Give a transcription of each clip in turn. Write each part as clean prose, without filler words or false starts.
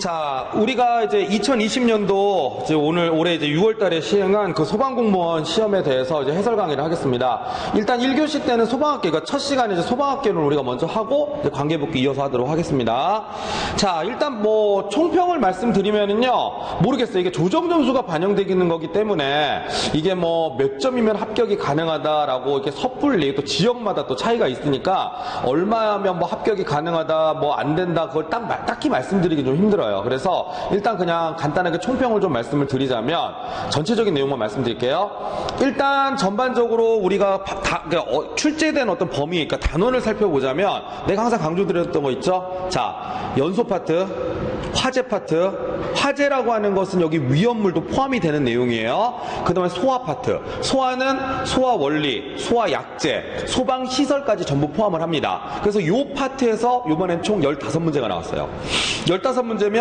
자, 우리가 이제 2020년도 이제 올해 이제 6월 달에 시행한 그 소방공무원 시험에 대해서 이제 해설 강의를 하겠습니다. 일단 1교시 때는 소방학교, 그러니까 첫 시간에 이제 소방학교를 우리가 먼저 하고 이제 관계복귀 이어서 하도록 하겠습니다. 자, 일단 뭐 총평을 말씀드리면은요, 모르겠어요. 이게 조정 점수가 반영되는 거기 때문에 이게 뭐 몇 점이면 합격이 가능하다라고 이렇게 섣불리 또 지역마다 또 차이가 있으니까 얼마면 뭐 합격이 가능하다, 뭐 안 된다, 그걸 딱히 말씀드리기 좀 힘들어요. 그래서 일단 그냥 간단하게 총평을 좀 말씀을 드리자면 전체적인 내용만 말씀드릴게요. 일단 전반적으로 우리가 출제된 어떤 범위, 그러니까 단원을 살펴보자면 내가 항상 강조드렸던 거 있죠? 자, 연소 파트, 화재 파트, 화재라고 하는 것은 여기 위험물도 포함이 되는 내용이에요. 그 다음에 소화 파트, 소화는 소화 원리, 소화 약제, 소방 시설까지 전부 포함을 합니다. 그래서 이 파트에서 이번엔 총 15문제가 나왔어요. 15문제면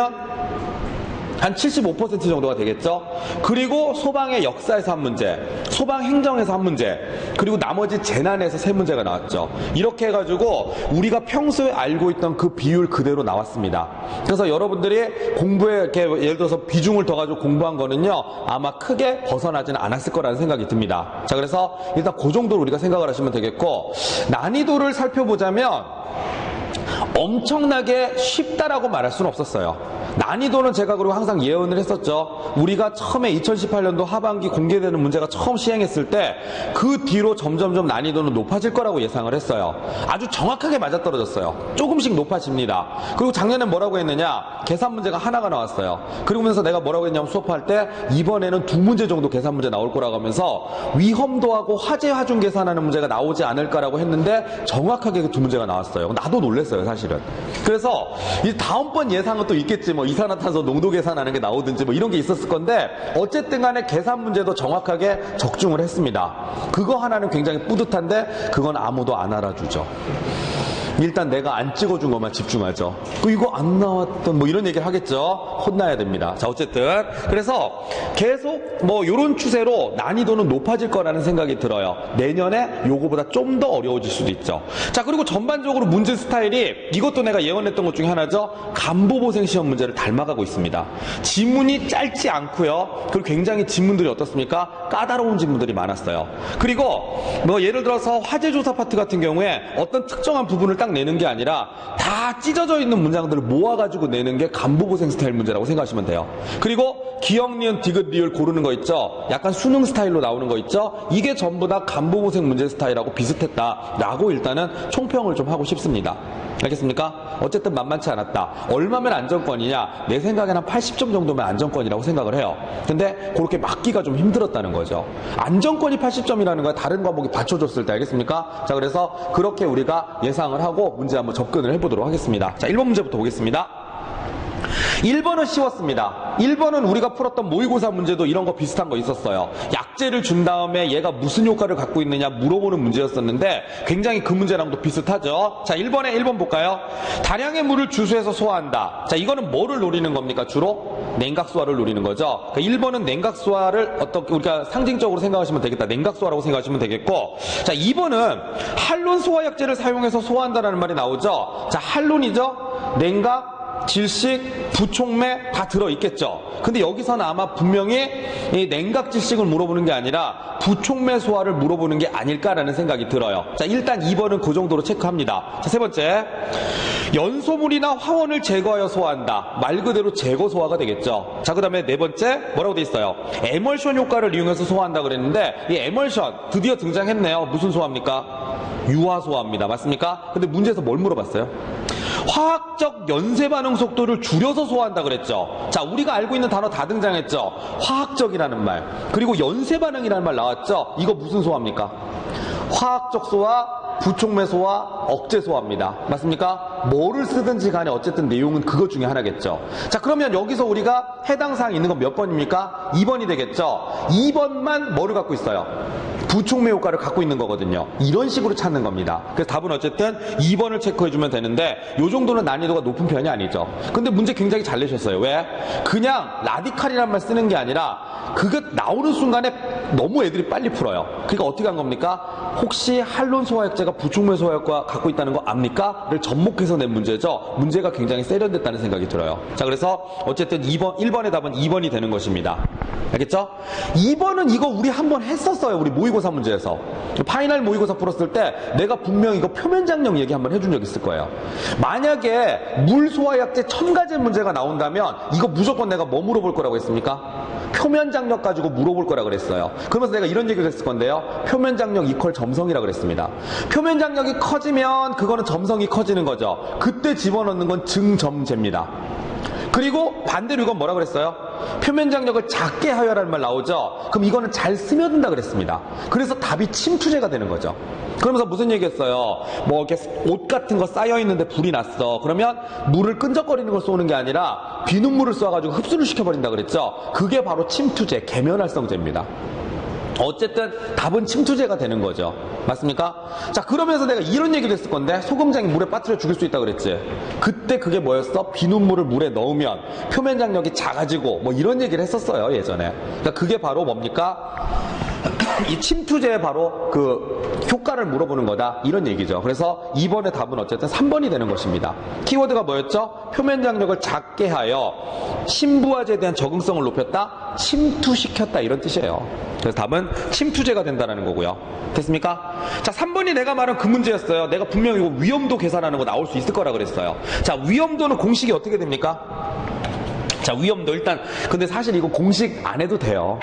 한 75% 정도가 되겠죠. 그리고 소방의 역사에서 한 문제, 소방 행정에서 한 문제, 그리고 나머지 재난에서 3문제가 나왔죠. 이렇게 해가지고 우리가 평소에 알고 있던 그 비율 그대로 나왔습니다. 그래서 여러분들이 공부에 이렇게 예를 들어서 비중을 더 가지고 공부한 거는요, 아마 크게 벗어나지는 않았을 거라는 생각이 듭니다. 자, 그래서 일단 그 정도로 우리가 생각을 하시면 되겠고, 난이도를 살펴보자면 엄청나게 쉽다라고 말할 수는 없었어요. 난이도는 제가 그리고 항상 예언을 했었죠. 우리가 처음에 2018년도 하반기 공개되는 문제가 처음 시행했을 때 그 뒤로 점점점 난이도는 높아질 거라고 예상을 했어요. 아주 정확하게 맞아떨어졌어요. 조금씩 높아집니다. 그리고 작년에 뭐라고 했느냐, 계산 문제가 하나가 나왔어요. 그러면서 내가 뭐라고 했냐면 수업할 때 이번에는 2문제 정도 계산 문제 나올 거라고 하면서 위험도하고 화재 하중 계산하는 문제가 나오지 않을까라고 했는데 정확하게 그 2문제가 나왔어요. 나도 놀랐어요, 사실은. 그래서 이 다음번 예상은 또 있겠지. 뭐 이산화탄소 농도 계산하는 게 나오든지 뭐 이런 게 있었을 건데, 어쨌든 간에 계산 문제도 정확하게 적중을 했습니다. 그거 하나는 굉장히 뿌듯한데 그건 아무도 안 알아주죠. 일단 내가 안 찍어준 것만 집중하죠. 이거 안 나왔던 뭐 이런 얘기를 하겠죠. 혼나야 됩니다. 자, 어쨌든 그래서 계속 뭐 이런 추세로 난이도는 높아질 거라는 생각이 들어요. 내년에 요거보다 좀 더 어려워질 수도 있죠. 자, 그리고 전반적으로 문제 스타일이, 이것도 내가 예언했던 것 중에 하나죠. 간부보생 시험 문제를 닮아가고 있습니다. 지문이 짧지 않고요. 그리고 굉장히 지문들이 어떻습니까? 까다로운 지문들이 많았어요. 그리고 뭐 예를 들어서 화재조사 파트 같은 경우에 어떤 특정한 부분을 딱 내는 게 아니라 다 찢어져 있는 문장들을 모아가지고 내는 게 간부보생 스타일 문제라고 생각하시면 돼요. 그리고 기역, 니은, 디귿, 리을 고르는 거 있죠. 약간 수능 스타일로 나오는 거 있죠. 이게 전부 다 간부보생 문제 스타일하고 비슷했다라고 일단은 총평을 좀 하고 싶습니다. 알겠습니까? 어쨌든 만만치 않았다. 얼마면 안정권이냐? 내 생각에는 한 80점 정도면 안정권이라고 생각을 해요. 근데 그렇게 맞기가 좀 힘들었다는 거죠. 안정권이 80점이라는 거야 다른 과목이 받쳐줬을 때, 알겠습니까? 자, 그래서 그렇게 우리가 예상을 하고 문제 한번 접근을 해보도록 하겠습니다. 자, 1번 문제부터 보겠습니다. 1번은 쉬웠습니다. 1번은 우리가 풀었던 모의고사 문제도 이런 거 비슷한 거 있었어요. 약제를 준 다음에 얘가 무슨 효과를 갖고 있느냐 물어보는 문제였었는데 굉장히 그 문제랑도 비슷하죠. 자, 1번 볼까요? 다량의 물을 주수해서 소화한다. 자, 이거는 뭐를 노리는 겁니까? 주로 냉각수화를 노리는 거죠. 그러니까 1번은 냉각수화를 어떻게 우리가 상징적으로 생각하시면 되겠다. 냉각수화라고 생각하시면 되겠고, 자, 2번은 할론 소화약제를 사용해서 소화한다라는 말이 나오죠. 자, 할론이죠. 냉각, 질식, 부촉매 다 들어있겠죠. 근데 여기서는 아마 분명히 이 냉각 질식을 물어보는 게 아니라 부촉매 소화를 물어보는 게 아닐까라는 생각이 들어요. 자, 일단 2번은 그 정도로 체크합니다. 자, 세 번째, 연소물이나 화원을 제거하여 소화한다. 말 그대로 제거 소화가 되겠죠. 자, 그 다음에 네 번째 뭐라고 돼 있어요? 에멀션 효과를 이용해서 소화한다 그랬는데 이 에멀션 드디어 등장했네요. 무슨 소화입니까? 유화 소화입니다. 맞습니까? 근데 문제에서 뭘 물어봤어요? 화학적 연쇄 반응 속도를 줄여서 소화한다 그랬죠. 자, 우리가 알고 있는 단어 다 등장했죠. 화학적이라는 말, 그리고 연쇄 반응이라는 말 나왔죠. 이거 무슨 소화입니까? 화학적 소화, 부촉매 소화, 억제 소화입니다. 맞습니까? 뭐를 쓰든지 간에 어쨌든 내용은 그것 중에 하나겠죠. 자, 그러면 여기서 우리가 해당 사항이 있는 건 몇 번입니까? 2번이 되겠죠. 2번만 뭐를 갖고 있어요? 부촉매 효과를 갖고 있는 거거든요. 이런 식으로 찾는 겁니다. 그래서 답은 어쨌든 2번을 체크해주면 되는데 이 정도는 난이도가 높은 편이 아니죠. 근데 문제 굉장히 잘 내셨어요. 왜? 그냥 라디칼이란 말 쓰는 게 아니라 그게 나오는 순간에 너무 애들이 빨리 풀어요. 그러니까 어떻게 한 겁니까? 혹시 한론 소화약제가 부충물 소화효과 갖고 있다는 거 압니까? 를 접목해서 낸 문제죠. 문제가 굉장히 세련됐다는 생각이 들어요. 자, 그래서 어쨌든 1번의 답은 2번이 되는 것입니다. 알겠죠? 2번은 이거 우리 한번 했었어요. 우리 모의고사 문제에서. 파이널 모의고사 풀었을 때 내가 분명히 이거 표면장력 얘기 한번 해준 적 있을 거예요. 만약에 물소화약제 첨가제 문제가 나온다면 이거 무조건 내가 뭐 물어볼 거라고 했습니까? 표면장력 가지고 물어볼 거라 그랬어요. 그러면서 내가 이런 얘기를 했을 건데요. 표면장력 이퀄 점성이라 그랬습니다. 표면장력이 커지면 그거는 점성이 커지는 거죠. 그때 집어넣는 건 증점제입니다. 그리고 반대로 이건 뭐라 그랬어요? 표면장력을 작게 하여라는 말 나오죠? 그럼 이거는 잘 스며든다 그랬습니다. 그래서 답이 침투제가 되는 거죠. 그러면서 무슨 얘기했어요? 뭐 이렇게 옷 같은 거 쌓여있는데 불이 났어. 그러면 물을 끈적거리는 걸 쏘는 게 아니라 비눗물을 쏘아가지고 흡수를 시켜버린다 그랬죠? 그게 바로 침투제, 계면활성제입니다. 어쨌든 답은 침투제가 되는 거죠. 맞습니까? 자, 그러면서 내가 이런 얘기를 했을 건데 소금장이 물에 빠뜨려 죽일 수 있다고 그랬지. 그때 그게 뭐였어? 비눗물을 물에 넣으면 표면장력이 작아지고 뭐 이런 얘기를 했었어요, 예전에. 그러니까 그게 바로 뭡니까? 이 침투제의 바로 그 효과를 물어보는 거다, 이런 얘기죠. 그래서 2번의 답은 어쨌든 3번이 되는 것입니다. 키워드가 뭐였죠? 표면장력을 작게 하여 신부화제에 대한 적응성을 높였다, 침투시켰다, 이런 뜻이에요. 그래서 답은 침투제가 된다는 거고요. 됐습니까? 자, 3번이 내가 말한 그 문제였어요. 내가 분명히 이거 위험도 계산하는 거 나올 수 있을 거라 그랬어요. 자, 위험도는 공식이 어떻게 됩니까? 자, 위험도 일단, 근데 사실 이거 공식 안 해도 돼요.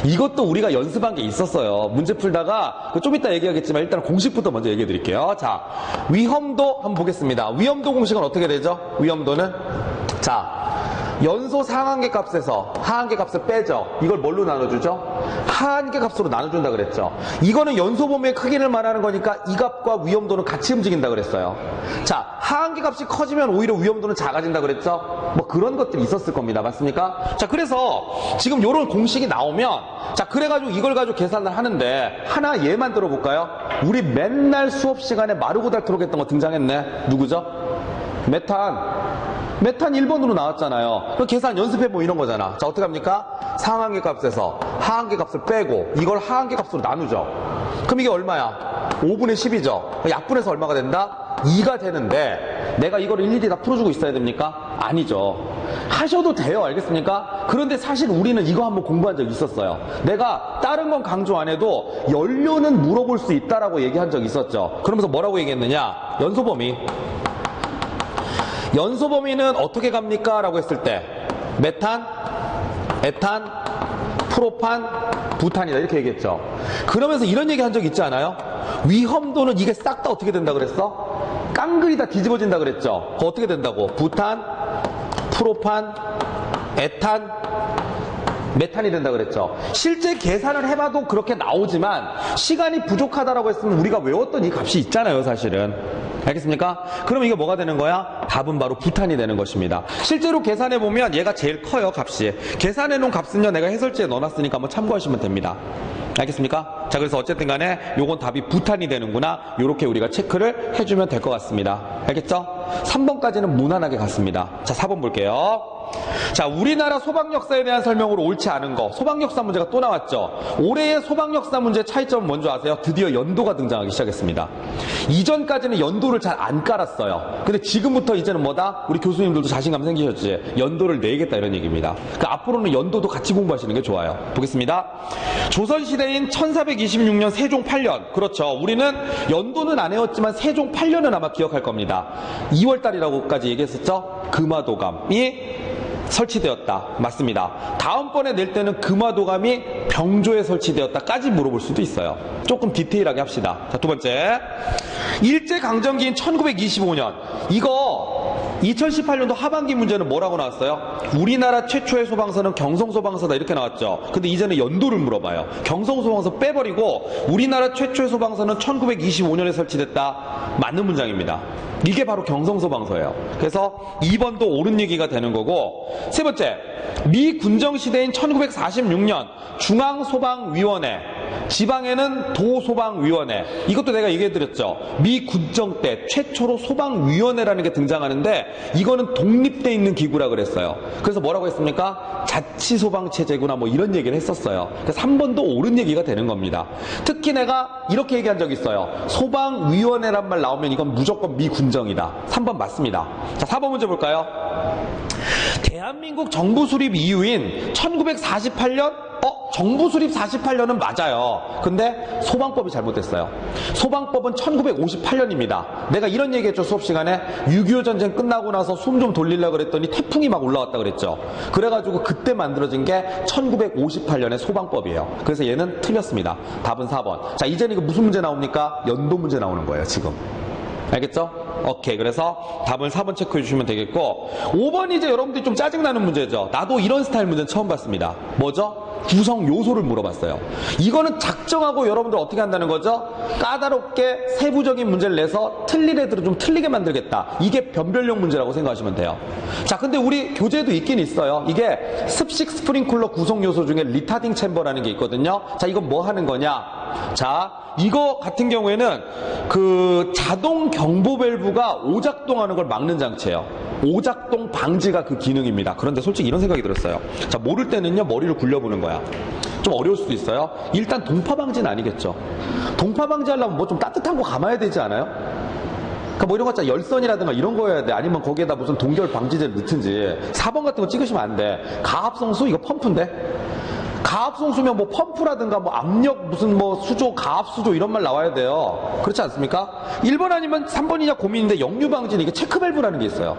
이것도 우리가 연습한 게 있었어요. 문제 풀다가 좀 이따 얘기하겠지만 일단 공식부터 먼저 얘기해 드릴게요. 자, 위험도 한번 보겠습니다. 위험도 공식은 어떻게 되죠? 위험도는, 자, 연소 상한계 값에서 하한계 값을 빼죠. 이걸 뭘로 나눠주죠? 하한계 값으로 나눠준다 그랬죠. 이거는 연소 범위의 크기를 말하는 거니까 이 값과 위험도는 같이 움직인다 그랬어요. 자, 하한계 값이 커지면 오히려 위험도는 작아진다 그랬죠. 뭐 그런 것들이 있었을 겁니다. 맞습니까? 자, 그래서 지금 요런 공식이 나오면, 자, 그래가지고 이걸 가지고 계산을 하는데 하나 얘만 들어볼까요? 우리 맨날 수업 시간에 마르고 닳도록 했던 거 등장했네. 누구죠? 메탄 1번으로 나왔잖아요. 그 계산 연습해 뭐 이런 거잖아. 자, 어떻게 합니까? 상한계 값에서 하한계 값을 빼고 이걸 하한계 값으로 나누죠. 그럼 이게 얼마야? 5분의 10이죠. 약분해서 얼마가 된다? 2가 되는데 내가 이걸 일일이 다 풀어주고 있어야 됩니까? 아니죠. 하셔도 돼요. 알겠습니까? 그런데 사실 우리는 이거 한번 공부한 적이 있었어요. 내가 다른 건 강조 안 해도 연료는 물어볼 수 있다라고 얘기한 적이 있었죠. 그러면서 뭐라고 얘기했느냐? 연소 범위는 어떻게 갑니까? 라고 했을 때 메탄, 에탄, 프로판, 부탄이다, 이렇게 얘기했죠. 그러면서 이런 얘기 한 적 있지 않아요? 위험도는 이게 싹 다 어떻게 된다 그랬어? 깡그리 다 뒤집어진다 그랬죠. 그거 어떻게 된다고? 부탄, 프로판, 에탄, 메탄이 된다 그랬죠. 실제 계산을 해봐도 그렇게 나오지만 시간이 부족하다라고 했으면 우리가 외웠던 이 값이 있잖아요, 사실은. 알겠습니까? 그럼 이게 뭐가 되는 거야? 답은 바로 부탄이 되는 것입니다. 실제로 계산해보면 얘가 제일 커요, 값이. 계산해놓은 값은요, 내가 해설지에 넣어놨으니까 한번 참고하시면 됩니다. 알겠습니까? 자, 그래서 어쨌든 간에 요건 답이 부탄이 되는구나, 요렇게 우리가 체크를 해주면 될 것 같습니다. 알겠죠? 3번까지는 무난하게 갔습니다. 자, 4번 볼게요. 자, 우리나라 소방 역사에 대한 설명으로 옳지 않은 거, 소방 역사 문제가 또 나왔죠. 올해의 소방 역사 문제 차이점은 뭔지 아세요? 드디어 연도가 등장하기 시작했습니다. 이전까지는 연도를 잘 안 깔았어요. 근데 지금부터 이제는 뭐다? 우리 교수님들도 자신감 생기셨지? 연도를 내겠다, 이런 얘기입니다. 그러니까 앞으로는 연도도 같이 공부하시는 게 좋아요. 보겠습니다. 조선시대인 1426년 세종 8년. 그렇죠. 우리는 연도는 안 외웠지만 세종 8년은 아마 기억할 겁니다. 2월달이라고까지 얘기했었죠? 금화도감이 설치되었다. 맞습니다. 다음번에 낼 때는 금화도감이 병조에 설치되었다까지 물어볼 수도 있어요. 조금 디테일하게 합시다. 자, 두 번째. 일제강점기인 1925년. 이거 2018년도 하반기 문제는 뭐라고 나왔어요? 우리나라 최초의 소방서는 경성소방서다, 이렇게 나왔죠. 근데 이제는 연도를 물어봐요. 경성소방서 빼버리고 우리나라 최초의 소방서는 1925년에 설치됐다. 맞는 문장입니다. 이게 바로 경성소방서예요. 그래서 2번도 옳은 얘기가 되는 거고, 세 번째, 미 군정시대인 1946년 중앙소방위원회. 지방에는 도소방위원회. 이것도 내가 얘기해드렸죠. 미 군정 때 최초로 소방위원회라는 게 등장하는데 이거는 독립돼 있는 기구라 그랬어요. 그래서 뭐라고 했습니까? 자치소방체제구나 뭐 이런 얘기를 했었어요. 그래서 3번도 옳은 얘기가 되는 겁니다. 특히 내가 이렇게 얘기한 적이 있어요. 소방위원회란 말 나오면 이건 무조건 미 군정이다. 3번 맞습니다. 자, 4번 문제 볼까요? 대한민국 정부 수립 이후인 1948년 정부 수립 48년은 맞아요. 근데 소방법이 잘못됐어요. 소방법은 1958년입니다. 내가 이런 얘기했죠. 수업 시간에 6.25 전쟁 끝나고 나서 숨 좀 돌리려고 그랬더니 태풍이 막 올라왔다 그랬죠. 그래가지고 그때 만들어진 게 1958년의 소방법이에요. 그래서 얘는 틀렸습니다. 답은 4번. 자, 이제는 이거 무슨 문제 나옵니까? 연도 문제 나오는 거예요, 지금. 알겠죠? 오케이. 그래서 답은 4번 체크해 주시면 되겠고, 5번 이제 여러분들이 좀 짜증나는 문제죠. 나도 이런 스타일 문제는 처음 봤습니다. 뭐죠? 구성 요소를 물어봤어요. 이거는 작정하고 여러분들 어떻게 한다는 거죠? 까다롭게 세부적인 문제를 내서 틀린 애들은 좀 틀리게 만들겠다. 이게 변별력 문제라고 생각하시면 돼요. 자, 근데 우리 교재도 있긴 있어요. 이게 습식 스프링클러 구성 요소 중에 리타딩 챔버라는 게 있거든요. 자, 이건 뭐 하는 거냐? 자, 이거 같은 경우에는 그 자동 경보 밸브가 오작동하는 걸 막는 장치예요. 오작동 방지가 그 기능입니다. 그런데 솔직히 이런 생각이 들었어요. 자, 모를 때는요, 머리를 굴려보는 거야. 좀 어려울 수도 있어요. 일단 동파 방지는 아니겠죠. 동파 방지 하려면 뭐 좀 따뜻한 거 감아야 되지 않아요? 그러니까 뭐 이런 거 있잖아. 열선이라든가 이런 거 해야 돼. 아니면 거기에다 무슨 동결 방지제를 넣든지. 4번 같은 거 찍으시면 안 돼. 가압성수 이거 펌프인데. 가압성수면 뭐 펌프라든가 뭐 압력 무슨 뭐 수조 가압수조 이런 말 나와야 돼요. 그렇지 않습니까? 1번 아니면 3번이냐 고민인데 역류방지는 이게 체크밸브라는 게 있어요.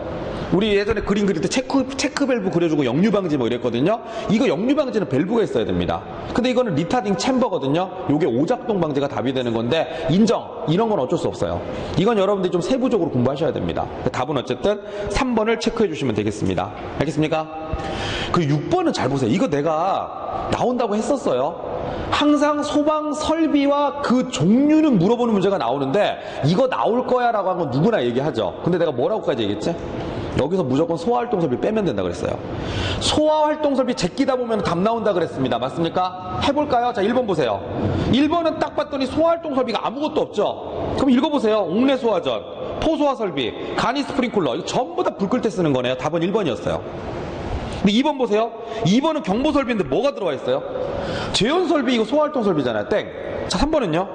우리 예전에 그림 그릴 때 체크밸브 그려주고 역류방지 뭐 이랬거든요. 이거 역류방지는 밸브가 있어야 됩니다. 근데 이거는 리타딩 챔버거든요. 요게 오작동 방지가 답이 되는 건데 인정. 이런 건 어쩔 수 없어요. 이건 여러분들이 좀 세부적으로 공부하셔야 됩니다. 답은 어쨌든 3번을 체크해 주시면 되겠습니다. 알겠습니까? 그 6번은 잘 보세요. 이거 내가 나온다고 했었어요. 항상 소방 설비와 그 종류는 물어보는 문제가 나오는데 이거 나올 거야 라고 한 건 누구나 얘기하죠. 근데 내가 뭐라고까지 얘기했지? 여기서 무조건 소화활동 설비 빼면 된다 그랬어요. 소화활동 설비 제끼다 보면 답 나온다 그랬습니다. 맞습니까? 해볼까요? 자, 1번 보세요. 1번은 딱 봤더니 소화활동 설비가 아무것도 없죠. 그럼 읽어보세요. 옥내 소화전, 포소화 설비, 간이 스프링클러 이거 전부 다 불 끌 때 쓰는 거네요. 답은 1번이었어요. 근데 2번 보세요. 2번은 경보 설비인데 뭐가 들어와 있어요? 제연 설비 이거 소화활동 설비잖아요. 땡. 자, 3번은요?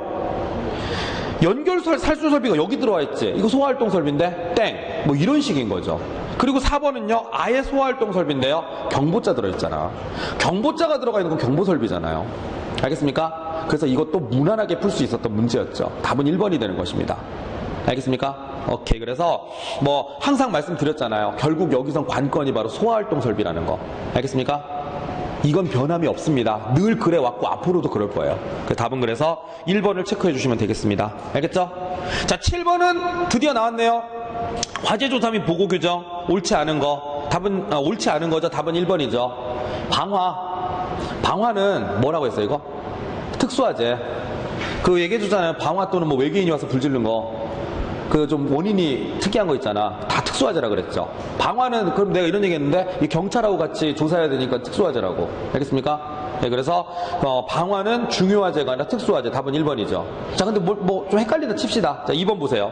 연결 살수 설비가 여기 들어와 있지. 이거 소화활동 설비인데 땡. 뭐 이런 식인 거죠. 그리고 4번은요. 아예 소화활동 설비인데요. 경보자 들어있잖아. 경보자가 들어가 있는 건 경보 설비잖아요. 알겠습니까? 그래서 이것도 무난하게 풀 수 있었던 문제였죠. 답은 1번이 되는 것입니다. 알겠습니까? 오케이. 그래서 뭐 항상 말씀드렸잖아요. 결국 여기선 관건이 바로 소화활동 설비라는 거. 알겠습니까? 이건 변함이 없습니다. 늘 그래 왔고 앞으로도 그럴 거예요. 그 답은 그래서 1번을 체크해 주시면 되겠습니다. 알겠죠? 자, 7번은 드디어 나왔네요. 화재조사 및 보고규정 옳지 않은 거. 답은 옳지 않은 거죠. 답은 1번이죠. 방화는 뭐라고 했어요 이거? 특수화재. 그 얘기해 주잖아요. 방화 또는 뭐 외계인이 와서 불 지른 거. 그 좀 원인이 특이한 거 있잖아. 다 특수화재라 그랬죠. 방화는 그럼 내가 이런 얘기 했는데 이 경찰하고 같이 조사해야 되니까 특수화재라고. 알겠습니까? 네, 그래서 방화는 중요화재가 아니라 특수화재. 답은 1번이죠. 자, 근데 뭐 좀 헷갈리다 칩시다. 자, 2번 보세요.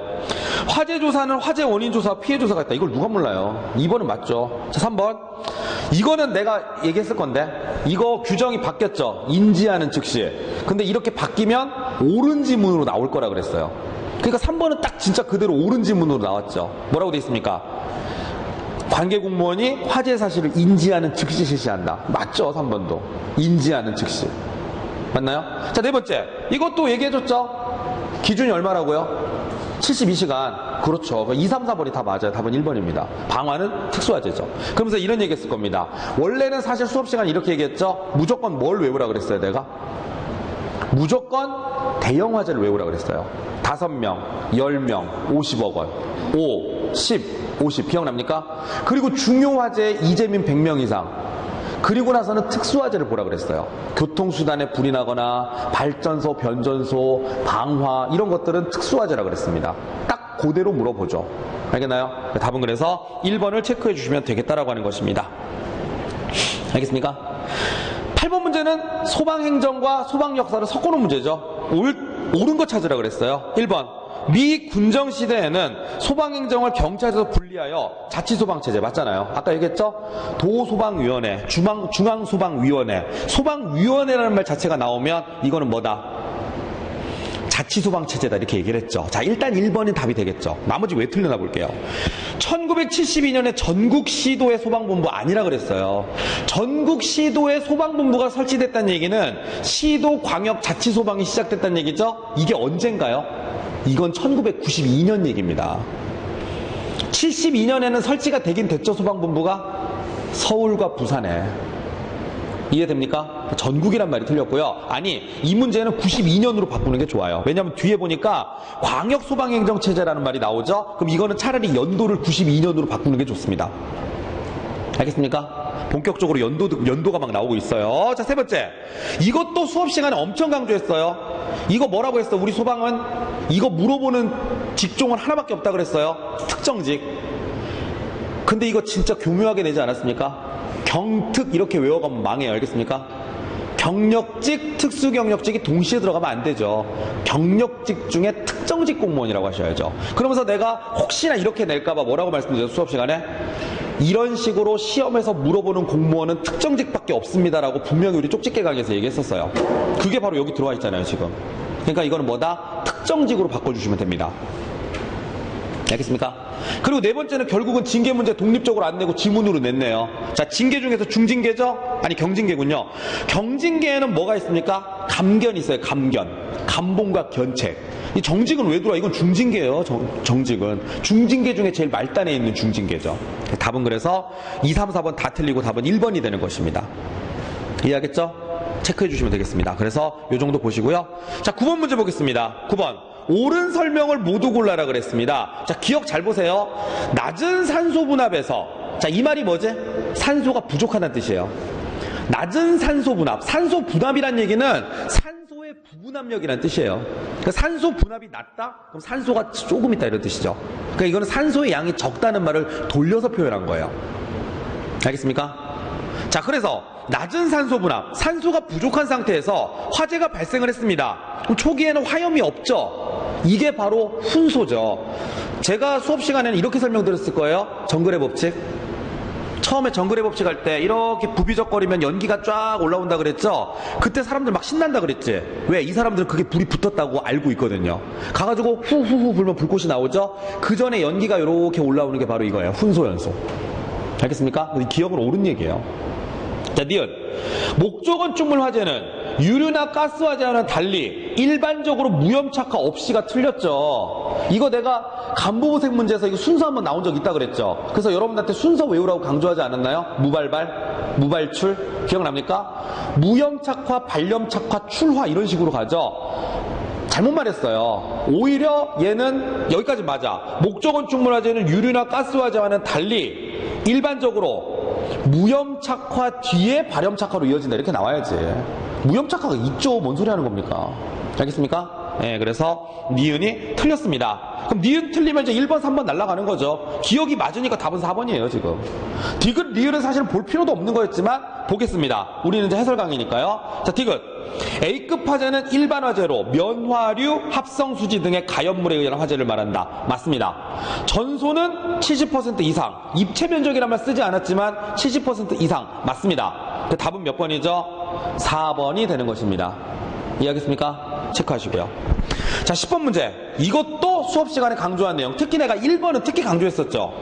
화재 조사는 화재 원인 조사, 피해 조사가 있다. 이걸 누가 몰라요? 2번은 맞죠. 자, 3번. 이거는 내가 얘기했을 건데 이거 규정이 바뀌었죠. 인지하는 즉시. 근데 이렇게 바뀌면 옳은 지문으로 나올 거라 그랬어요. 그러니까 3번은 딱 진짜 그대로 옳은 지문으로 나왔죠. 뭐라고 돼 있습니까? 관계 공무원이 화재 사실을 인지하는 즉시 실시한다. 맞죠? 3번도. 인지하는 즉시. 맞나요? 자, 네 번째. 이것도 얘기해줬죠? 기준이 얼마라고요? 72시간. 그렇죠. 2, 3, 4번이 다 맞아요. 답은 1번입니다. 방화는 특수화재죠. 그러면서 이런 얘기 했을 겁니다. 원래는 사실 수업 시간에 이렇게 얘기했죠? 무조건 뭘 외우라 그랬어요, 내가? 무조건 대형 화재를 외우라 그랬어요. 5명, 10명, 50억 원. 5, 10, 50. 기억납니까? 그리고 중요 화재 이재민 100명 이상. 그리고 나서는 특수화재를 보라 그랬어요. 교통수단에 불이 나거나 발전소, 변전소, 방화 이런 것들은 특수화재라 그랬습니다. 딱 그대로 물어보죠. 알겠나요? 답은 그래서 1번을 체크해 주시면 되겠다라고 하는 것입니다. 알겠습니까? 8번 문제 번째는 소방행정과 소방역사를 섞어놓은 문제죠. 옳은 거 찾으라 그랬어요. 1번. 미 군정시대에는 소방행정을 경찰에서 분리하여 자치소방체제 맞잖아요. 아까 얘기했죠? 도소방위원회, 중앙소방위원회, 소방위원회라는 말 자체가 나오면 이거는 뭐다? 자치소방체제다 이렇게 얘기를 했죠. 자, 일단 1번이 답이 되겠죠. 나머지 왜 틀렸나 볼게요. 1972년에 전국시도의 소방본부 아니라 그랬어요. 전국시도의 소방본부가 설치됐다는 얘기는 시도, 광역, 자치소방이 시작됐다는 얘기죠. 이게 언젠가요? 이건 1992년 얘기입니다. 72년에는 설치가 되긴 됐죠. 소방본부가 서울과 부산에. 이해됩니까? 전국이란 말이 틀렸고요. 아니, 이 문제는 92년으로 바꾸는 게 좋아요. 왜냐하면 뒤에 보니까 광역소방행정체제라는 말이 나오죠. 그럼 이거는 차라리 연도를 92년으로 바꾸는 게 좋습니다. 알겠습니까? 본격적으로 연도가 막 나오고 있어요. 자, 세 번째. 이것도 수업 시간에 엄청 강조했어요. 이거 뭐라고 했어? 우리 소방은 이거 물어보는 직종은 하나밖에 없다 그랬어요. 특정직. 근데 이거 진짜 교묘하게 내지 않았습니까? 경특 이렇게 외워가면 망해요. 알겠습니까? 경력직, 특수경력직이 동시에 들어가면 안 되죠. 경력직 중에 특정직 공무원이라고 하셔야죠. 그러면서 내가 혹시나 이렇게 낼까봐 뭐라고 말씀드렸죠? 수업 시간에? 이런 식으로 시험에서 물어보는 공무원은 특정직밖에 없습니다라고 분명히 우리 쪽집게 강의에서 얘기했었어요. 그게 바로 여기 들어와 있잖아요, 지금. 그러니까 이거는 뭐다? 특정직으로 바꿔주시면 됩니다. 알겠습니까? 그리고 네 번째는 결국은 징계 문제 독립적으로 안 내고 지문으로 냈네요. 자, 징계 중에서 중징계죠? 아니, 경징계군요. 경징계에는 뭐가 있습니까? 감견이 있어요. 감견. 감봉과 견책. 이 정직은 왜 들어와? 이건 중징계예요. 정직은. 중징계 중에 제일 말단에 있는 중징계죠. 답은 그래서 2, 3, 4번 다 틀리고 답은 1번이 되는 것입니다. 이해하겠죠? 체크해 주시면 되겠습니다. 그래서 이 정도 보시고요. 자, 9번 문제 보겠습니다. 9번. 옳은 설명을 모두 골라라 그랬습니다. 자, 기억 잘 보세요. 낮은 산소 분압에서, 자, 이 말이 뭐지? 산소가 부족하다는 뜻이에요. 낮은 산소 분압. 산소 분압이란 얘기는 산소의 부분압력이라는 뜻이에요. 그러니까 산소 분압이 낮다? 그럼 산소가 조금 있다 이런 뜻이죠. 그러니까 이거는 산소의 양이 적다는 말을 돌려서 표현한 거예요. 알겠습니까? 자, 그래서 낮은 산소 분압, 산소가 부족한 상태에서 화재가 발생을 했습니다. 그럼 초기에는 화염이 없죠. 이게 바로 훈소죠. 제가 수업 시간에는 이렇게 설명드렸을 거예요. 정글의 법칙. 처음에 정글의 법칙 할 때 이렇게 부비적거리면 연기가 쫙 올라온다 그랬죠. 그때 사람들 막 신난다 그랬지. 왜? 이 사람들은 그게 불이 붙었다고 알고 있거든요. 가가지고 후후후 불면 불꽃이 나오죠. 그 전에 연기가 이렇게 올라오는 게 바로 이거예요. 훈소연소. 알겠습니까? 기억은 옳은 얘기예요. 자, 니은. 목조건축물 화재는 유류나 가스 화재와는 달리 일반적으로 무염착화 없이가 틀렸죠. 이거 내가 간부보색 문제에서 이거 순서 한번 나온 적 있다 그랬죠. 그래서 여러분들한테 순서 외우라고 강조하지 않았나요? 무발발, 무발출, 기억납니까? 무염착화, 발염착화, 출화 이런 식으로 가죠. 잘못 말했어요. 오히려 얘는 여기까지 맞아. 목조건축물 화재는 유류나 가스 화재와는 달리 일반적으로 무염착화 뒤에 발염착화로 이어진다 이렇게 나와야지. 무염착화가 있죠. 뭔 소리 하는 겁니까? 알겠습니까? 네, 그래서 니은이 틀렸습니다. 그럼 니은 틀리면 이제 1번, 3번 날아가는 거죠. 기억이 맞으니까 답은 4번이에요, 지금. 디귿, 리을은 사실은 볼 필요도 없는 거였지만 보겠습니다. 우리는 이제 해설 강의니까요. 자, 디귿. A급 화재는 일반 화재로 면화류, 합성수지 등의 가연물에 의한 화재를 말한다. 맞습니다. 전소는 70% 이상. 입체 면적이란 말 쓰지 않았지만 70% 이상. 맞습니다. 그 답은 몇 번이죠? 4번이 되는 것입니다. 이해하겠습니까? 체크하시고요. 자, 10번 문제. 이것도 수업 시간에 강조한 내용. 특히 내가 1번은 특히 강조했었죠.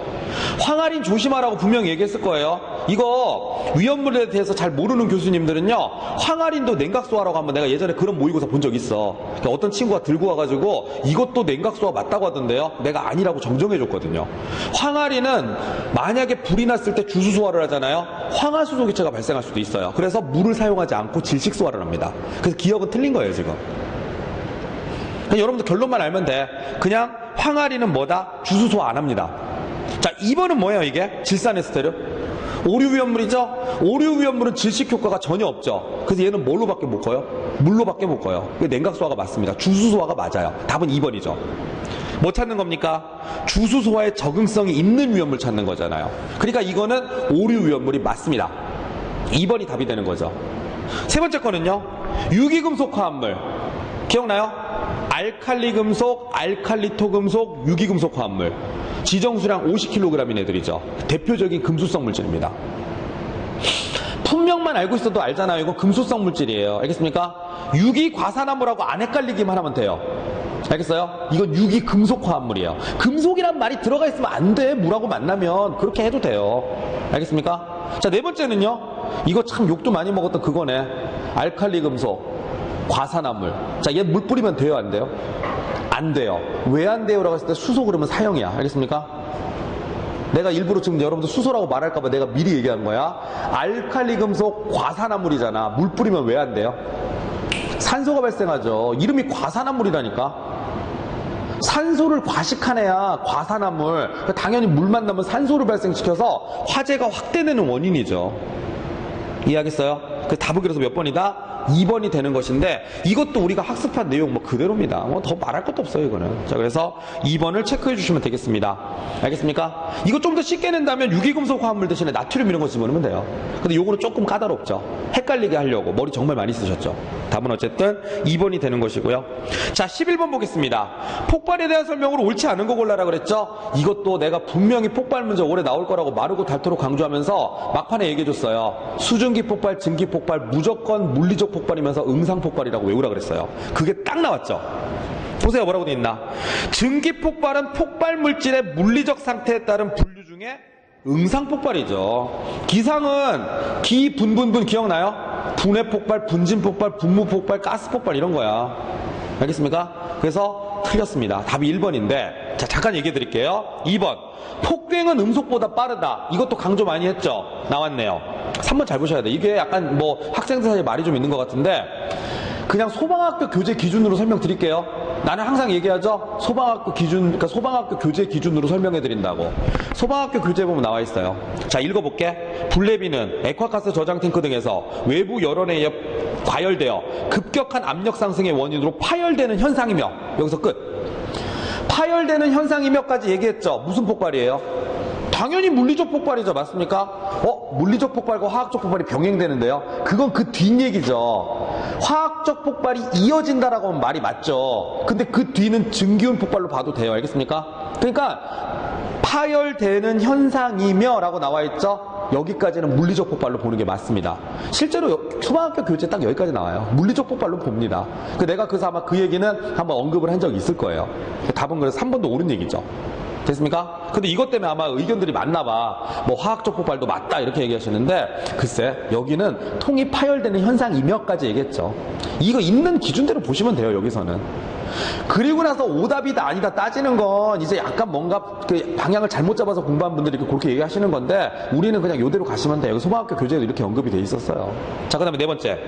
황할인 조심하라고 분명히 얘기했을 거예요. 이거 위험물에 대해서 잘 모르는 교수님들은요, 황할인도 냉각소화라고 한번 내가 예전에 그런 모의고사 본 적 있어. 그러니까 어떤 친구가 들고 와가지고 이것도 냉각소화 맞다고 하던데요. 내가 아니라고 정정해줬거든요. 황할인은 만약에 불이 났을 때 주수소화를 하잖아요. 황화수소 기체가 발생할 수도 있어요. 그래서 물을 사용하지 않고 질식소화를 합니다. 그래서 기억은 틀린 거예요, 지금. 여러분들 결론만 알면 돼. 그냥 황할인은 뭐다? 주수소화 안 합니다. 자, 2번은 뭐예요, 이게? 질산에스테르? 오류위험물이죠? 오류위험물은 질식 효과가 전혀 없죠. 그래서 얘는 뭘로밖에 못 커요? 물로밖에 못 커요. 냉각소화가 맞습니다. 주수소화가 맞아요. 답은 2번이죠. 뭐 찾는 겁니까? 주수소화에 적응성이 있는 위험물 찾는 거잖아요. 그러니까 이거는 오류위험물이 맞습니다. 2번이 답이 되는 거죠. 세 번째 거는요, 유기금속 화합물. 기억나요? 알칼리 금속, 알칼리토 금속, 유기금속 화합물. 지정수량 50kg인 애들이죠. 대표적인 금수성 물질입니다. 품명만 알고 있어도 알잖아요. 이건 금수성 물질이에요. 알겠습니까? 유기과산화물하고 안 헷갈리기만 하면 돼요. 알겠어요? 이건 유기금속화합물이에요. 금속이란 말이 들어가 있으면 안 돼. 물하고 만나면 그렇게 해도 돼요. 알겠습니까? 자, 네 번째는요, 이거 참 욕도 많이 먹었던 그거네. 알칼리 금속 과산화물. 자, 얘 물 뿌리면 돼요, 안 돼요? 안 돼요. 왜 안 돼요? 라고 했을 때 수소 그러면 사형이야. 알겠습니까? 내가 일부러 지금 여러분들 수소라고 말할까봐 내가 미리 얘기한 거야. 알칼리 금속 과산화물이잖아. 물 뿌리면 왜 안 돼요? 산소가 발생하죠. 이름이 과산화물이라니까. 산소를 과식한 애야 과산화물. 당연히 물 만나면 산소를 발생시켜서 화재가 확대되는 원인이죠. 이해하겠어요? 그 답은 그래서 몇 번이다? 2번이 되는 것인데, 이것도 우리가 학습한 내용 뭐 그대로입니다. 뭐 더 말할 것도 없어요, 이거는. 자, 그래서 2번을 체크해 주시면 되겠습니다. 알겠습니까? 이거 좀 더 쉽게 낸다면 유기금속 화합물 대신에 나트륨 이런 거 집어넣으면 돼요. 근데 요거는 조금 까다롭죠. 헷갈리게 하려고 머리 정말 많이 쓰셨죠. 답은 어쨌든 2번이 되는 것이고요. 자, 11번 보겠습니다. 폭발에 대한 설명으로 옳지 않은 거 골라라 그랬죠? 이것도 내가 분명히 폭발 문제 올해 나올 거라고 마르고 닳도록 강조하면서 막판에 얘기해 줬어요. 수증기 폭발, 증기 폭발, 무조건 물리적 폭발이면서 응상 폭발이라고 외우라 그랬어요. 그게 딱 나왔죠. 보세요, 뭐라고 돼 있나? 증기 폭발은 폭발 물질의 물리적 상태에 따른 분류 중에 응상 폭발이죠. 기상은 기, 분, 기억나요? 분해 폭발, 분진 폭발, 분무 폭발, 가스 폭발 이런 거야. 알겠습니까? 그래서 틀렸습니다. 답이 1번인데, 자, 잠깐 얘기해 드릴게요. 2번. 폭행은 음속보다 빠르다. 이것도 강조 많이 했죠? 나왔네요. 3번 잘 보셔야 돼. 이게 약간 뭐 학생들 사이에 말이 좀 있는 것 같은데, 그냥 소방학교 교재 기준으로 설명드릴게요. 나는 항상 얘기하죠. 소방학교 기준, 그러니까 소방학교 교재 기준으로 설명해드린다고. 소방학교 교재에 보면 나와 있어요. 자, 읽어볼게. 불내비는 액화가스 저장 탱크 등에서 외부 열원에 의해 과열되어 급격한 압력 상승의 원인으로 파열되는 현상이며, 여기서 끝. 파열되는 현상이며까지 얘기했죠. 무슨 폭발이에요? 당연히 물리적 폭발이죠. 맞습니까? 물리적 폭발과 화학적 폭발이 병행되는데요. 그건 그 뒷얘기죠. 화학적 폭발이 이어진다라고 하면 말이 맞죠. 근데 그 뒤는 증기운 폭발로 봐도 돼요. 알겠습니까? 그러니까 파열되는 현상이며 라고 나와 있죠. 여기까지는 물리적 폭발로 보는 게 맞습니다. 실제로 초등학교 교재 딱 여기까지 나와요. 물리적 폭발로 봅니다. 내가 그래서 아마 그 얘기는 한번 언급을 한 적이 있을 거예요. 답은 그래서 3번도 옳은 얘기죠. 됐습니까? 근데 이것 때문에 아마 의견들이 많나봐. 뭐 화학적 폭발도 맞다 이렇게 얘기하시는데, 글쎄 여기는 통이 파열되는 현상이며까지 얘기했죠. 이거 있는 기준대로 보시면 돼요. 여기서는. 그리고 나서 오답이다 아니다 따지는 건 이제 약간 뭔가 그 방향을 잘못 잡아서 공부한 분들이 그렇게 얘기하시는 건데, 우리는 그냥 이대로 가시면 돼요. 여기 소방학교 교재에도 이렇게 언급이 돼 있었어요. 자, 그 다음에 네 번째.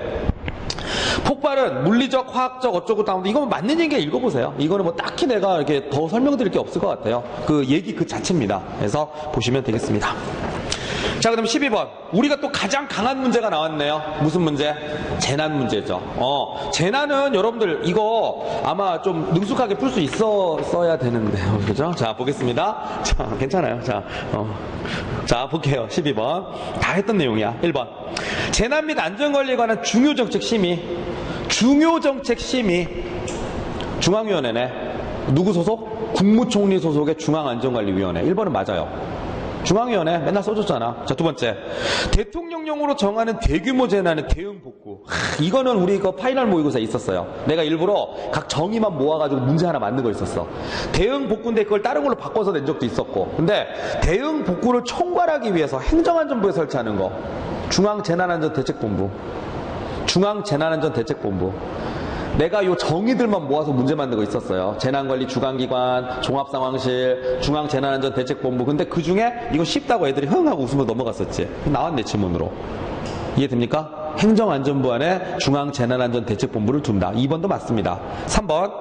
폭발은 물리적, 화학적 어쩌고 다운데, 이거 맞는 얘기 읽어보세요. 이거는 뭐 딱히 내가 이렇게 더 설명드릴 게 없을 것 같아요. 그 얘기 그 자체입니다. 그래서 보시면 되겠습니다. 자, 그럼 12번. 우리가 또 가장 강한 문제가 나왔네요. 무슨 문제? 재난 문제죠. 재난은 여러분들 이거 아마 좀 능숙하게 풀 수 있어야 되는데요. 그죠? 자, 보겠습니다. 자, 괜찮아요. 자, 볼게요. 12번. 다 했던 내용이야. 1번. 재난 및 안전관리에 관한 중요정책심의. 중요정책심의. 중앙위원회네. 누구 소속? 국무총리 소속의 중앙안전관리위원회. 1번은 맞아요. 중앙위원회 맨날 써줬잖아. 자, 두 번째. 대통령령으로 정하는 대규모 재난의 대응 복구. 이거는 우리 그 파이널 모의고사에 있었어요. 내가 일부러 각 정의만 모아가지고 문제 하나 만든 거 있었어. 대응 복구인데 그걸 다른 걸로 바꿔서 낸 적도 있었고. 근데 대응 복구를 총괄하기 위해서 행정안전부에 설치하는 거. 중앙재난안전대책본부. 중앙재난안전대책본부. 내가 요 정의들만 모아서 문제 만든 거 있었어요. 재난관리 주관기관, 종합상황실, 중앙재난안전대책본부. 근데 그 중에 이거 쉽다고 애들이 흥 하고 웃으며 넘어갔었지. 나왔네, 지문으로. 이해됩니까? 행정안전부 안에 중앙재난안전대책본부를 둔다. 2번도 맞습니다. 3번.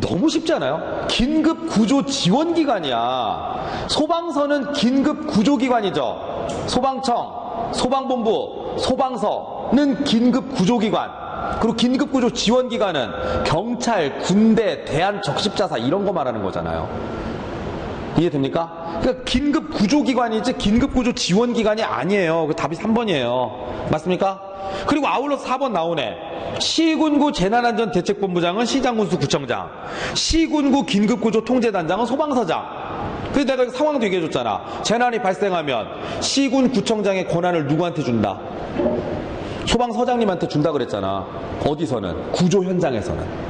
너무 쉽지 않아요? 긴급구조지원기관이야. 소방서는 긴급구조기관이죠. 소방청, 소방본부, 소방서는 긴급구조기관. 그리고 긴급구조 지원기관은 경찰, 군대, 대한적십자사 이런 거 말하는 거잖아요. 이해됩니까? 그러니까 긴급 구조기관이지 긴급 구조 지원기관이 아니에요. 그 답이 3번이에요. 맞습니까? 그리고 아울러서 4번 나오네. 시군구 재난안전대책본부장은 시장군수 구청장, 시군구 긴급구조 통제단장은 소방서장. 그래서 내가 상황도 얘기해줬잖아. 재난이 발생하면 시군 구청장의 권한을 누구한테 준다? 소방서장님한테 준다 그랬잖아. 어디서는? 구조 현장에서는.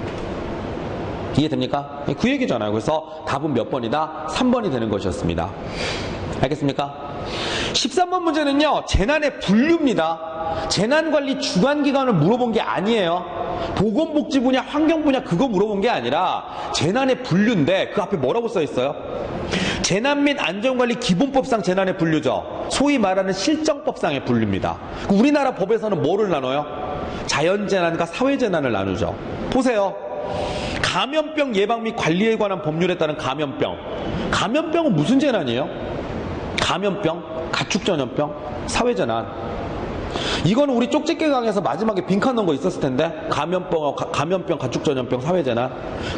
이해됩니까? 그 얘기잖아요. 그래서 답은 몇 번이다? 3번이 되는 것이었습니다. 알겠습니까? 13번 문제는요, 재난의 분류입니다. 재난관리 주관기관을 물어본 게 아니에요. 보건복지 분야, 환경 분야 그거 물어본 게 아니라 재난의 분류인데 그 앞에 뭐라고 써 있어요? 재난 및 안전관리 기본법상 재난의 분류죠. 소위 말하는 실정법상의 분류입니다. 우리나라 법에서는 뭐를 나눠요? 자연재난과 사회재난을 나누죠. 보세요. 감염병 예방 및 관리에 관한 법률에 따른 감염병. 감염병은 무슨 재난이에요? 감염병, 가축전염병, 사회재난. 이거는 우리 쪽집게 강에서 마지막에 빈칸 넣은 거 있었을 텐데. 감염병, 가축전염병, 사회재난.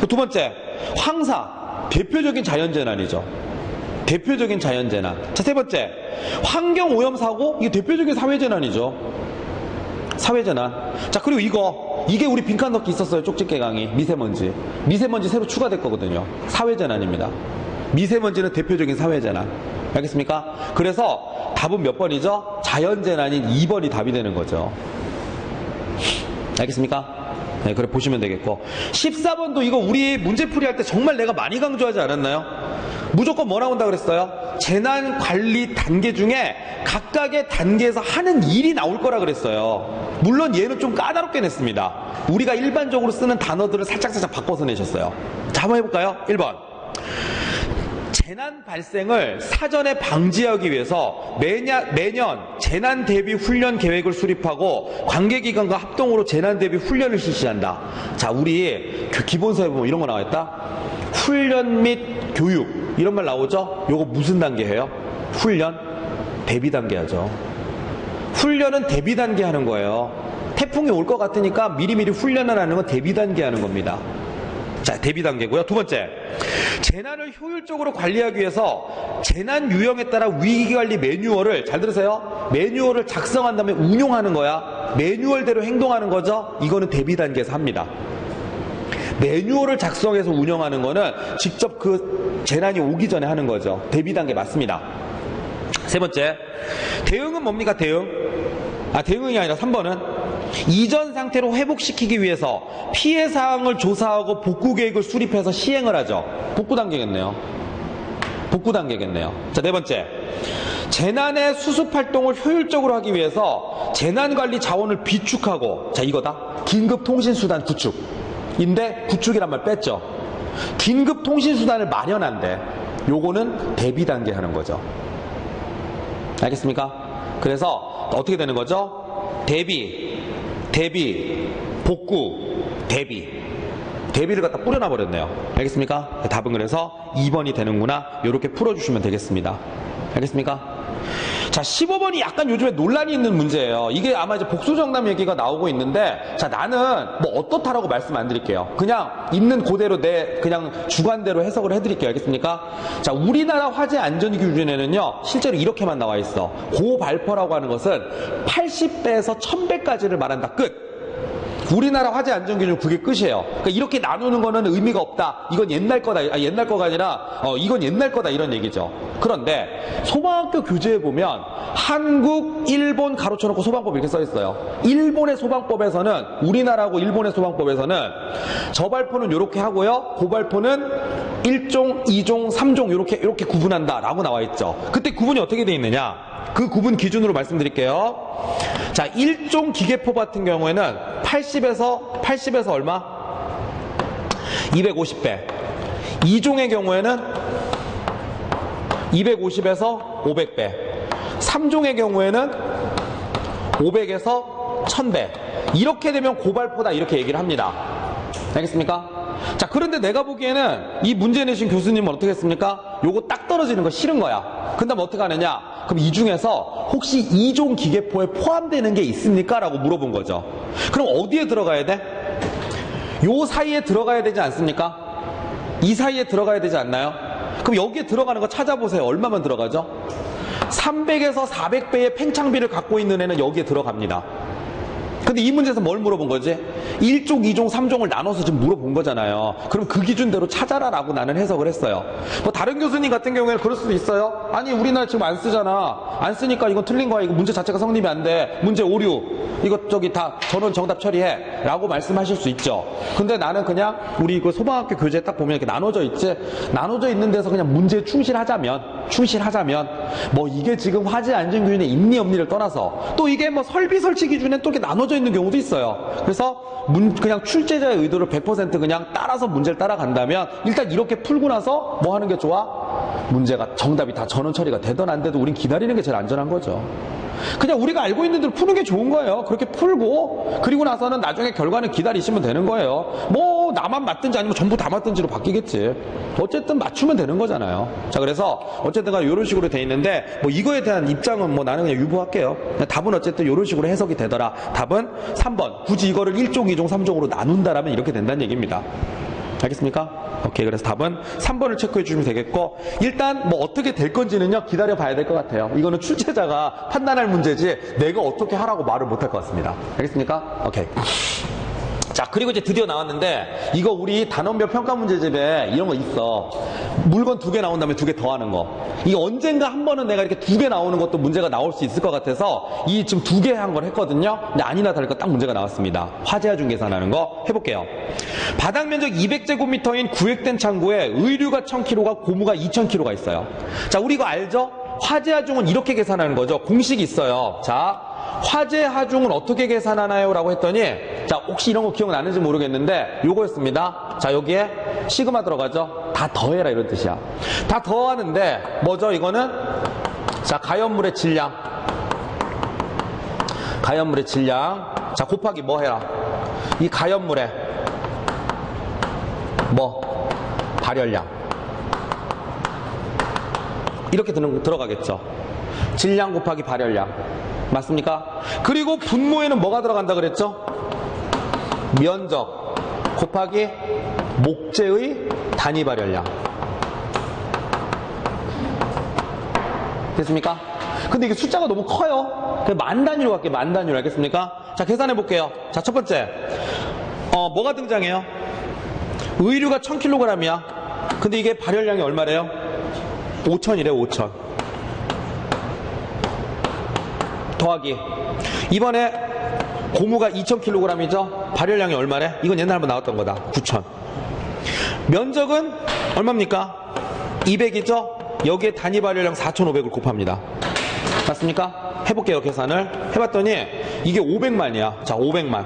두 번째, 황사. 대표적인 자연재난이죠. 대표적인 자연재난. 자, 세 번째, 환경오염사고. 이게 대표적인 사회재난이죠. 사회재난. 자, 그리고 이게 우리 빈칸 넣기 있었어요. 쪽집게 강의. 미세먼지. 미세먼지 새로 추가됐거든요. 사회재난입니다. 미세먼지는 대표적인 사회재난. 알겠습니까? 그래서 답은 몇 번이죠? 자연재난인 2번이 답이 되는 거죠. 알겠습니까? 네, 그래 보시면 되겠고. 14번도 이거 우리 문제풀이 할 때 정말 내가 많이 강조하지 않았나요? 무조건 뭐 나온다 그랬어요? 재난관리 단계 중에 각각의 단계에서 하는 일이 나올 거라 그랬어요. 물론 얘는 좀 까다롭게 냈습니다. 우리가 일반적으로 쓰는 단어들을 살짝살짝 바꿔서 내셨어요. 자, 한번 해볼까요? 1번. 재난 발생을 사전에 방지하기 위해서 매년 재난 대비 훈련 계획을 수립하고 관계기관과 합동으로 재난 대비 훈련을 실시한다. 자, 우리 기본서에 보면 이런 거 나와 있다. 훈련 및 교육 이런 말 나오죠? 요거 무슨 단계예요? 훈련? 대비 단계 하죠. 훈련은 대비 단계 하는 거예요. 태풍이 올 것 같으니까 미리미리 훈련을 하는 건 대비 단계 하는 겁니다. 자, 대비 단계고요. 두 번째, 재난을 효율적으로 관리하기 위해서 재난 유형에 따라 위기관리 매뉴얼을, 잘 들으세요, 매뉴얼을 작성한 다음에 운용하는 거야. 매뉴얼대로 행동하는 거죠. 이거는 대비 단계에서 합니다. 매뉴얼을 작성해서 운영하는 거는 직접 그 재난이 오기 전에 하는 거죠. 대비 단계 맞습니다. 세 번째, 대응은 뭡니까? 대응이 아니라 3번은 이전 상태로 회복시키기 위해서 피해 사항을 조사하고 복구 계획을 수립해서 시행을 하죠. 복구 단계겠네요. 자, 네 번째, 재난의 수습 활동을 효율적으로 하기 위해서 재난관리 자원을 비축하고, 자, 이거다. 긴급통신수단 구축인데 구축이란 말 뺐죠. 긴급통신수단을 마련한대. 요거는 대비 단계 하는 거죠. 알겠습니까? 그래서 어떻게 되는 거죠? 대비, 복구, 대비를 갖다 뿌려놔 버렸네요. 알겠습니까? 답은 그래서 2번이 되는구나. 이렇게 풀어주시면 되겠습니다. 알겠습니까? 자, 15번이 약간 요즘에 논란이 있는 문제예요. 이게 아마 이제 복수정답 얘기가 나오고 있는데, 자, 나는 뭐 어떻다라고 말씀 안 드릴게요. 그냥 있는 그대로 내 그냥 주관대로 해석을 해드릴게요. 알겠습니까? 자, 우리나라 화재 안전기준에는요, 실제로 이렇게만 나와 있어. 고발퍼라고 하는 것은 80배에서 1000배까지를 말한다. 끝. 우리나라 화재 안전기준 그게 끝이에요. 그러니까 이렇게 나누는 거는 의미가 없다. 이건 옛날 거다. 옛날 거가 아니라 이건 옛날 거다 이런 얘기죠. 그런데 소방학교 교재에 보면 한국, 일본 가로쳐놓고 소방법 이렇게 써 있어요. 일본의 소방법에서는, 우리나라하고 일본의 소방법에서는 저발포는 이렇게 하고요, 고발포는 1종, 2종, 3종 이렇게 구분한다라고 나와 있죠. 그때 구분이 어떻게 돼 있느냐? 그 구분 기준으로 말씀드릴게요. 자, 1종 기계포 같은 경우에는 80에서 얼마? 250배. 2종의 경우에는 250에서 500배. 3종의 경우에는 500에서 1000배. 이렇게 되면 고발포다 이렇게 얘기를 합니다. 알겠습니까? 자, 그런데 내가 보기에는 이 문제 내신 교수님은 어떻게 했습니까? 요거 딱 떨어지는 거 싫은 거야. 그 다음 어떻게 하느냐? 그럼 이 중에서 혹시 2종 기계포에 포함되는 게 있습니까? 라고 물어본 거죠. 그럼 어디에 들어가야 돼? 요 사이에 들어가야 되지 않습니까? 이 사이에 들어가야 되지 않나요? 그럼 여기에 들어가는 거 찾아보세요. 얼마만 들어가죠? 300에서 400배의 팽창비를 갖고 있는 애는 여기에 들어갑니다. 근데 이 문제에서 뭘 물어본 거지? 1종, 2종, 3종을 나눠서 지금 물어본 거잖아요. 그럼 그 기준대로 찾아라라고 나는 해석을 했어요. 뭐 다른 교수님 같은 경우에는 그럴 수도 있어요. 아니 우리나라 지금 안 쓰잖아. 안 쓰니까 이건 틀린 거야. 이거 문제 자체가 성립이 안 돼. 문제 오류. 이거 저기 다 전원 정답 처리해. 라고 말씀하실 수 있죠. 근데 나는 그냥 우리 그 소방학교 교재에 딱 보면 이렇게 나눠져 있지. 나눠져 있는 데서 그냥 문제에 충실하자면 뭐 이게 지금 화재 안전 기준에 있니 없니를 떠나서 또 이게 뭐 설비 설치 기준에 또 이렇게 나눠져 있는 경우도 있어요. 그래서 그냥 출제자의 의도를 100% 그냥 따라서 문제를 따라간다면 일단 이렇게 풀고 나서 뭐 하는 게 좋아? 문제가 정답이 다 전원 처리가 되든 안 돼도 우린 기다리는 게 제일 안전한 거죠. 그냥 우리가 알고 있는 대로 푸는 게 좋은 거예요. 그렇게 풀고 그리고 나서는 나중에 결과는 기다리시면 되는 거예요. 뭐 나만 맞든지 아니면 전부 다 맞든지로 바뀌겠지. 어쨌든 맞추면 되는 거잖아요. 자, 그래서 어쨌든 간에 이런 식으로 돼 있는데 뭐 이거에 대한 입장은 뭐 나는 그냥 유보할게요. 답은 어쨌든 이런 식으로 해석이 되더라. 답은 3번. 굳이 이거를 1종, 2종, 3종으로 나눈다라면 이렇게 된다는 얘기입니다. 알겠습니까? 오케이. 그래서 답은 3번을 체크해 주시면 되겠고, 일단 뭐 어떻게 될 건지는요, 기다려 봐야 될 것 같아요. 이거는 출제자가 판단할 문제지, 내가 어떻게 하라고 말을 못 할 것 같습니다. 알겠습니까? 오케이. 자, 그리고 이제 드디어 나왔는데, 이거 우리 단원별 평가 문제집에 이런 거 있어. 물건 2개 나온 다음에 2개 더 하는 거. 이게 언젠가 한 번은 내가 이렇게 2개 나오는 것도 문제가 나올 수 있을 것 같아서, 이 지금 2개 한 걸 했거든요. 근데 아니나 다를까 딱 문제가 나왔습니다. 화재하중 계산하는 거 해볼게요. 바닥 면적 200제곱미터인 구획된 창고에 의류가 1000kg가 고무가 2000kg가 있어요. 자, 우리 이거 알죠? 화재 하중은 이렇게 계산하는 거죠. 공식이 있어요. 자, 화재 하중은 어떻게 계산하나요? 라고 했더니, 자, 혹시 이런 거 기억나는지 모르겠는데 요거였습니다. 자, 여기에 시그마 들어가죠. 다 더해라 이런 뜻이야. 다 더하는데 뭐죠? 이거는 자, 가연물의 질량, 자, 곱하기 뭐 해라? 이 가연물의 뭐 발열량 이렇게 들어가겠죠. 질량 곱하기 발열량 맞습니까? 그리고 분모에는 뭐가 들어간다 그랬죠? 면적 곱하기 목재의 단위 발열량. 됐습니까? 근데 이게 숫자가 너무 커요. 그래서 만 단위로 갈게요. 만 단위로. 알겠습니까? 자, 계산해 볼게요. 자, 첫 번째 뭐가 등장해요? 의류가 1000kg이야. 근데 이게 발열량이 얼마래요? 5000이래요. 5000 더하기 이번에 고무가 2000kg이죠. 발열량이 얼마래? 이건 옛날에 한번 나왔던 거다. 9000. 면적은 얼마입니까? 200이죠. 여기에 단위 발열량 4500을 곱합니다. 맞습니까? 해볼게요. 계산을 해봤더니 이게 500만이야. 자, 500만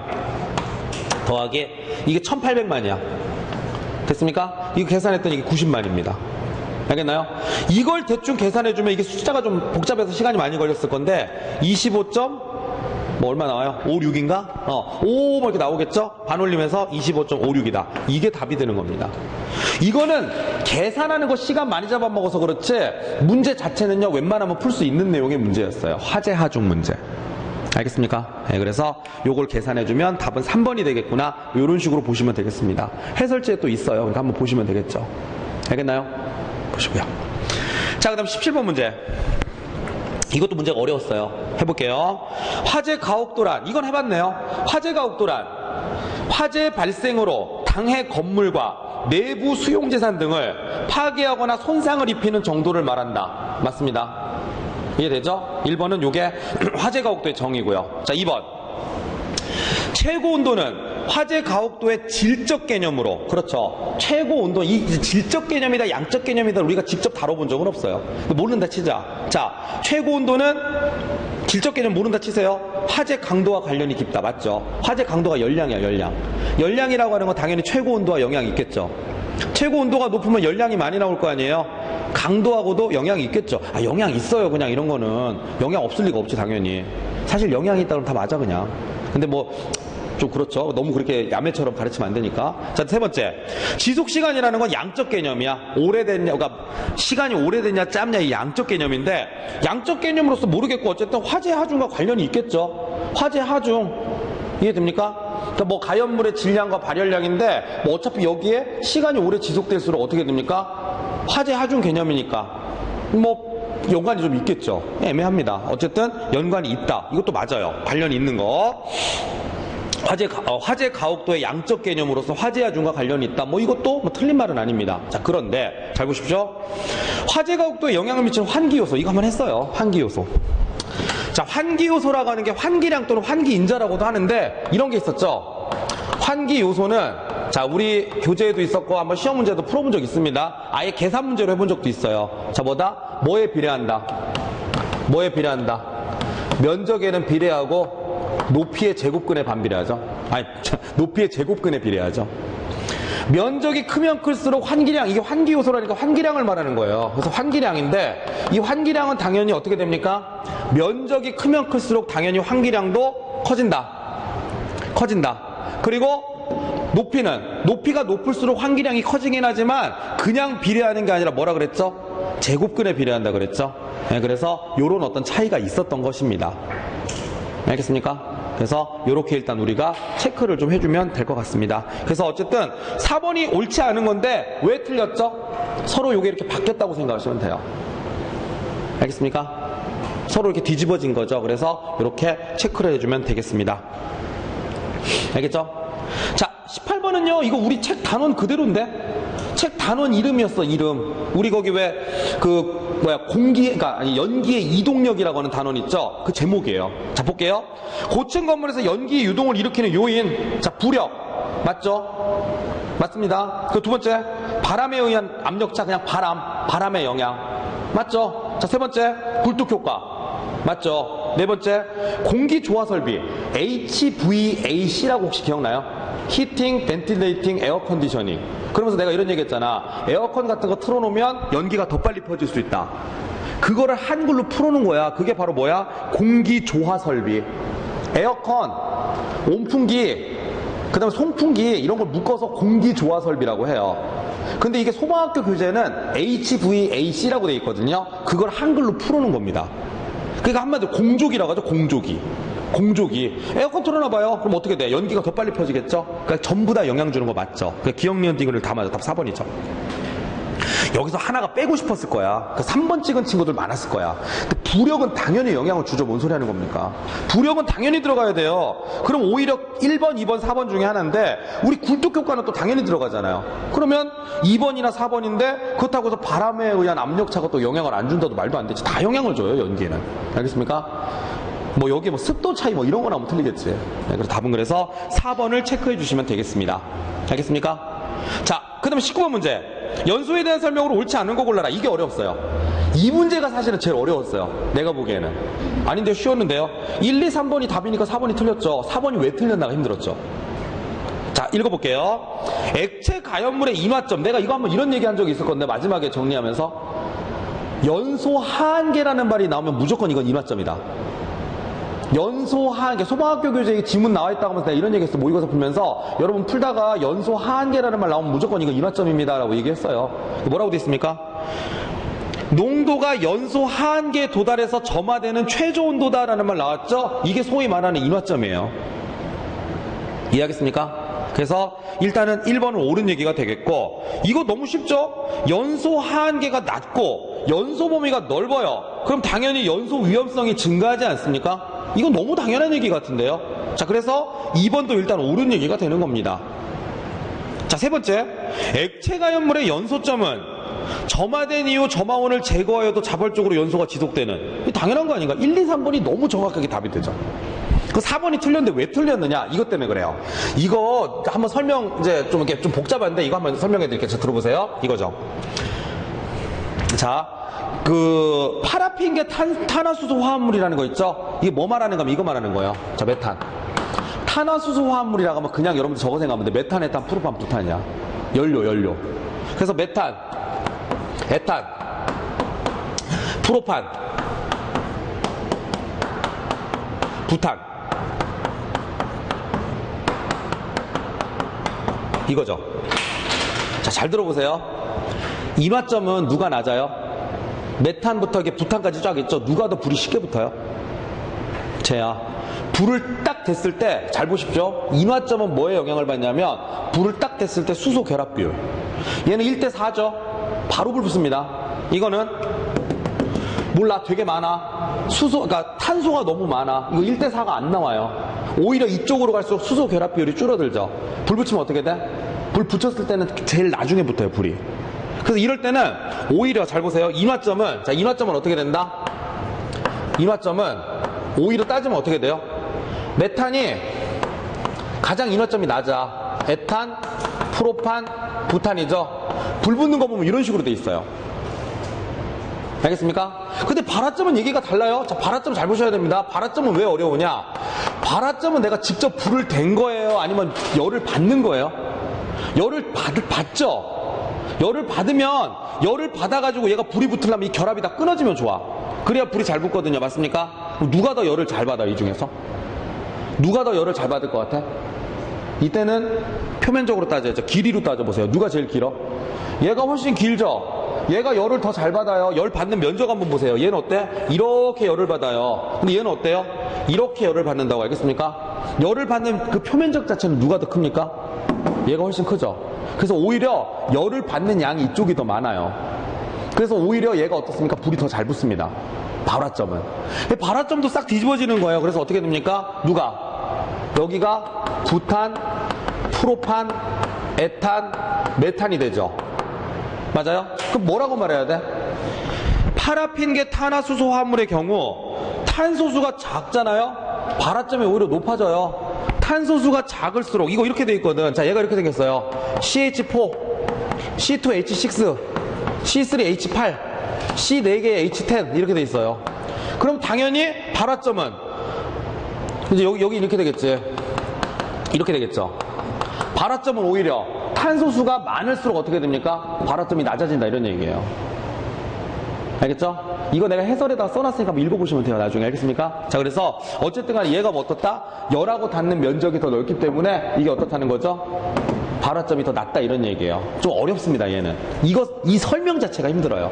더하기 이게 1800만이야. 됐습니까? 이거 계산했더니 이게 90만입니다. 알겠나요? 이걸 대충 계산해주면 이게 숫자가 좀 복잡해서 시간이 많이 걸렸을 건데 25. 뭐 얼마 나와요? 56인가? 5 뭐 이렇게 나오겠죠? 반올림해서 25.56이다. 이게 답이 되는 겁니다. 이거는 계산하는 거 시간 많이 잡아먹어서 그렇지 문제 자체는요 웬만하면 풀 수 있는 내용의 문제였어요. 화재 하중 문제. 알겠습니까? 네, 그래서 요걸 계산해주면 답은 3번이 되겠구나. 이런 식으로 보시면 되겠습니다. 해설지에 또 있어요. 그러니까 한번 보시면 되겠죠. 알겠나요? 보시고요. 자, 그 다음 17번 문제. 이것도 문제가 어려웠어요. 해볼게요. 화재 가옥도란. 이건 해봤네요. 화재 가옥도란. 화재 발생으로 당해 건물과 내부 수용재산 등을 파괴하거나 손상을 입히는 정도를 말한다. 맞습니다. 이해되죠? 1번은 요게 화재 가옥도의 정의고요. 자, 2번. 최고 온도는 화재 가옥도의 질적 개념으로, 그렇죠. 최고 온도, 이 질적 개념이다, 양적 개념이다, 우리가 직접 다뤄본 적은 없어요. 모른다 치자. 자, 최고 온도는 질적 개념 모른다 치세요. 화재 강도와 관련이 깊다. 맞죠? 화재 강도가 열량이야, 열량. 열량이라고 하는 건 당연히 최고 온도와 영향이 있겠죠. 최고 온도가 높으면 열량이 많이 나올 거 아니에요? 강도하고도 영향이 있겠죠. 아, 영향 있어요. 그냥 이런 거는. 영향 없을 리가 없지, 당연히. 사실 영향이 있다 그러면 다 맞아, 그냥. 근데 뭐, 좀 그렇죠. 너무 그렇게 야매처럼 가르치면 안 되니까. 자, 세 번째. 지속시간이라는 건 양적 개념이야. 오래됐냐, 그러니까 시간이 오래됐냐, 짧냐, 이 양적 개념인데, 양적 개념으로서 모르겠고, 어쨌든 화재 하중과 관련이 있겠죠. 화재 하중. 이해됩니까? 그러니까 뭐 가연물의 질량과 발열량인데, 뭐 어차피 여기에 시간이 오래 지속될수록 어떻게 됩니까? 화재 하중 개념이니까 뭐 연관이 좀 있겠죠. 애매합니다. 어쨌든 연관이 있다. 이것도 맞아요. 관련이 있는 거. 화재 가혹도의 양적 개념으로서 화재 하중과 관련이 있다. 뭐 이것도 뭐 틀린 말은 아닙니다. 자, 그런데 잘 보십시오. 화재 가혹도에 영향을 미치는 환기 요소. 이거 한번 했어요. 환기 요소. 자, 환기 요소라고 하는 게 환기량 또는 환기인자라고도 하는데 이런 게 있었죠. 환기 요소는 자, 우리 교재에도 있었고 한번 시험 문제도 풀어본 적 있습니다. 아예 계산 문제로 해본 적도 있어요. 자, 뭐다? 뭐에 비례한다? 뭐에 비례한다? 면적에는 비례하고 높이의 제곱근에 반비례하죠. 아니, 높이의 제곱근에 비례하죠. 면적이 크면 클수록 환기량, 이게 환기 요소라니까 환기량을 말하는 거예요. 그래서 환기량인데 이 환기량은 당연히 어떻게 됩니까? 면적이 크면 클수록 당연히 환기량도 커진다. 그리고 높이가 높을수록 환기량이 커지긴 하지만 그냥 비례하는 게 아니라 뭐라 그랬죠? 제곱근에 비례한다 그랬죠. 네, 그래서 이런 어떤 차이가 있었던 것입니다. 알겠습니까? 그래서 이렇게 일단 우리가 체크를 좀 해주면 될 것 같습니다. 그래서 어쨌든 4번이 옳지 않은 건데 왜 틀렸죠? 서로 이게 이렇게 바뀌었다고 생각하시면 돼요. 알겠습니까? 서로 이렇게 뒤집어진 거죠. 그래서 이렇게 체크를 해주면 되겠습니다. 알겠죠? 자, 18번은요, 이거 우리 책 단원 그대로인데? 책 단원 이름이었어, 이름. 우리 거기 연기의 이동력이라고 하는 단원 있죠? 그 제목이에요. 자, 볼게요. 고층 건물에서 연기의 유동을 일으키는 요인. 자, 부력. 맞죠? 맞습니다. 그 두 번째, 바람에 의한 압력차, 그냥 바람의 영향. 맞죠? 자, 세 번째, 굴뚝 효과. 맞죠? 네 번째, 공기 조화 설비. HVAC라고 혹시 기억나요? 히팅, 벤틸레이팅, 에어 컨디셔닝. 그러면서 내가 이런 얘기 했잖아. 에어컨 같은 거 틀어놓으면 연기가 더 빨리 퍼질 수 있다. 그거를 한글로 풀어놓은 거야. 그게 바로 뭐야? 공기 조화 설비. 에어컨, 온풍기, 그 다음에 송풍기 이런 걸 묶어서 공기 조화 설비라고 해요. 근데 이게 소방학교 교재는 HVAC라고 돼 있거든요. 그걸 한글로 풀어놓은 겁니다. 그러니까 한마디로 공조기라고 하죠. 공조기. 에어컨 틀어놔봐요. 그럼 어떻게 돼? 연기가 더 빨리 펴지겠죠? 그러니까 전부 다 영향 주는 거 맞죠? 그러니까 기억니은 딩을 다 맞아. 답 4번이죠. 여기서 하나가 빼고 싶었을 거야. 그 3번 찍은 친구들 많았을 거야. 근데 부력은 당연히 영향을 주죠. 뭔 소리 하는 겁니까? 부력은 당연히 들어가야 돼요. 그럼 오히려 1번, 2번, 4번 중에 하나인데 우리 굴뚝 효과는 또 당연히 들어가잖아요. 그러면 2번이나 4번인데 그렇다고 해서 바람에 의한 압력차가 또 영향을 안 준다도 말도 안 되지. 다 영향을 줘요, 연기는. 알겠습니까? 뭐 여기 뭐 습도 차이 뭐 이런 거 나오면 틀리겠지. 네, 그래서 답은 그래서 4번을 체크해 주시면 되겠습니다. 알겠습니까? 자, 그 다음에 19번 문제. 연소에 대한 설명으로 옳지 않은 거 골라라. 이게 어려웠어요. 이 문제가 사실은 제일 어려웠어요. 내가 보기에는. 아닌데 쉬웠는데요. 1, 2, 3번이 답이니까 4번이 틀렸죠. 4번이 왜 틀렸나가 힘들었죠. 자, 읽어볼게요. 액체 가연물의 인화점. 내가 이거 한번 이런 얘기 한 적이 있을 건데 마지막에 정리하면서 연소 하한계라는 말이 나오면 무조건 이건 인화점이다. 연소 하한계, 소방학교 교재에 지문 나와 있다고 하면서 내가 이런 얘기 했어. 모의고사 풀면서 여러분 풀다가 연소 하한계라는 말 나오면 무조건 이거 인화점입니다 라고 얘기했어요. 뭐라고 돼 있습니까? 농도가 연소 하한계에 도달해서 점화되는 최저 온도다라는 말 나왔죠? 이게 소위 말하는 인화점이에요. 이해하겠습니까? 그래서 일단은 1번은 옳은 얘기가 되겠고, 이거 너무 쉽죠? 연소 하한계가 낮고 연소 범위가 넓어요. 그럼 당연히 연소 위험성이 증가하지 않습니까? 이건 너무 당연한 얘기 같은데요. 자, 그래서 2번도 일단 옳은 얘기가 되는 겁니다. 자, 세 번째, 액체 가연물의 연소점은 점화된 이후 점화원을 제거하여도 자발적으로 연소가 지속되는, 당연한 거 아닌가? 1, 2, 3번이 너무 정확하게 답이 되죠. 그 4번이 틀렸는데 왜 틀렸느냐? 이것 때문에 그래요. 이거 한번 설명, 이제 좀 이렇게 좀 복잡한데 이거 한번 설명해 드릴게요. 자, 들어보세요. 이거죠. 자, 그 파라핀계 탄화수소 화합물이라는 거 있죠? 이게 뭐 말하는 거면 이거 말하는 거예요. 자, 메탄. 탄화수소 화합물이라고 하면 그냥 여러분들 저거 생각하면 돼. 메탄, 에탄, 프로판, 부탄이야. 연료. 그래서 메탄, 에탄, 프로판, 부탄. 이거죠. 자, 잘 들어보세요. 인화점은 누가 낮아요? 메탄부터 이게 부탄까지 쫙 있죠. 누가 더 불이 쉽게 붙어요? 쟤야. 불을 딱 댔을 때 잘 보십시오. 인화점은 뭐에 영향을 받냐면 불을 딱 댔을 때 수소 결합 비율. 얘는 1대 4죠. 바로 불 붙습니다. 이거는 몰라, 되게 많아. 그러니까 탄소가 너무 많아. 이거 1대4가 안 나와요. 오히려 이쪽으로 갈수록 수소 결합 비율이 줄어들죠. 불 붙이면 어떻게 돼? 불 붙였을 때는 제일 나중에 붙어요, 불이. 그래서 이럴 때는 오히려 잘 보세요. 인화점은 어떻게 된다? 인화점은 오히려 따지면 어떻게 돼요? 메탄이 가장 인화점이 낮아. 에탄, 프로판, 부탄이죠. 불 붙는 거 보면 이런 식으로 돼 있어요. 알겠습니까? 근데 발화점은 얘기가 달라요. 자, 발화점 잘 보셔야 됩니다. 발화점은 왜 어려우냐? 발화점은 내가 직접 불을 댄 거예요? 아니면 열을 받는 거예요? 열을 받죠? 열을 받으면, 열을 받아가지고 얘가 불이 붙으려면 이 결합이 다 끊어지면 좋아. 그래야 불이 잘 붙거든요. 맞습니까? 누가 더 열을 잘 받아, 이 중에서? 누가 더 열을 잘 받을 것 같아? 이때는 표면적으로 따져야죠. 길이로 따져보세요. 누가 제일 길어? 얘가 훨씬 길죠? 얘가 열을 더 잘 받아요. 열 받는 면적 한번 보세요. 얘는 어때? 이렇게 열을 받아요. 근데 얘는 어때요? 이렇게 열을 받는다고. 알겠습니까? 열을 받는 그 표면적 자체는 누가 더 큽니까? 얘가 훨씬 크죠? 그래서 오히려 열을 받는 양이 이쪽이 더 많아요. 그래서 오히려 얘가 어떻습니까? 불이 더 잘 붙습니다. 발화점은. 발화점도 싹 뒤집어지는 거예요. 그래서 어떻게 됩니까? 누가? 여기가 부탄, 프로판, 에탄, 메탄이 되죠. 맞아요? 그럼 뭐라고 말해야 돼? 파라핀계 탄화수소 화물의 경우 탄소수가 작잖아요? 발화점이 오히려 높아져요. 탄소수가 작을수록, 이거 이렇게 돼 있거든. 자, 얘가 이렇게 생겼어요. CH4, C2H6, C3H8, C4개의 H10 이렇게 돼 있어요. 그럼 당연히 발화점은 이제 여기 이렇게 되겠지. 이렇게 되겠죠. 발화점은 오히려 탄소수가 많을수록 어떻게 됩니까? 발화점이 낮아진다, 이런 얘기예요. 알겠죠? 이거 내가 해설에다 써놨으니까 한번 읽어보시면 돼요, 나중에. 알겠습니까? 자, 그래서 어쨌든 간에 얘가 뭐 어떻다? 열하고 닿는 면적이 더 넓기 때문에 이게 어떻다는 거죠? 발화점이 더 낮다, 이런 얘기예요. 좀 어렵습니다, 얘는. 이 설명 자체가 힘들어요.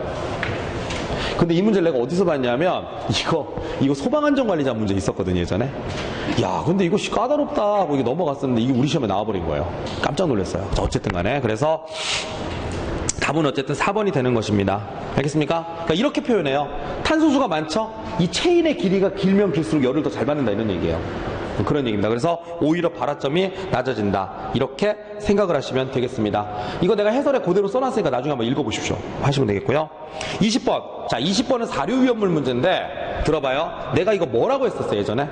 근데 이 문제를 내가 어디서 봤냐면 이거 소방안전관리자 문제 있었거든요, 예전에. 야, 근데 이거 까다롭다 하고 이게 넘어갔었는데 이게 우리 시험에 나와버린 거예요. 깜짝 놀랐어요. 자, 어쨌든 간에. 그래서 답은 어쨌든 4번이 되는 것입니다. 알겠습니까? 그러니까 이렇게 표현해요. 탄소수가 많죠? 이 체인의 길이가 길면 길수록 열을 더 잘 받는다, 이런 얘기예요. 그런 얘기입니다. 그래서 오히려 발화점이 낮아진다, 이렇게 생각을 하시면 되겠습니다. 이거 내가 해설에 그대로 써놨으니까 나중에 한번 읽어보십시오. 하시면 되겠고요. 20번. 자, 20번은 사료위험물 문제인데 들어봐요. 내가 이거 뭐라고 했었어요, 예전에?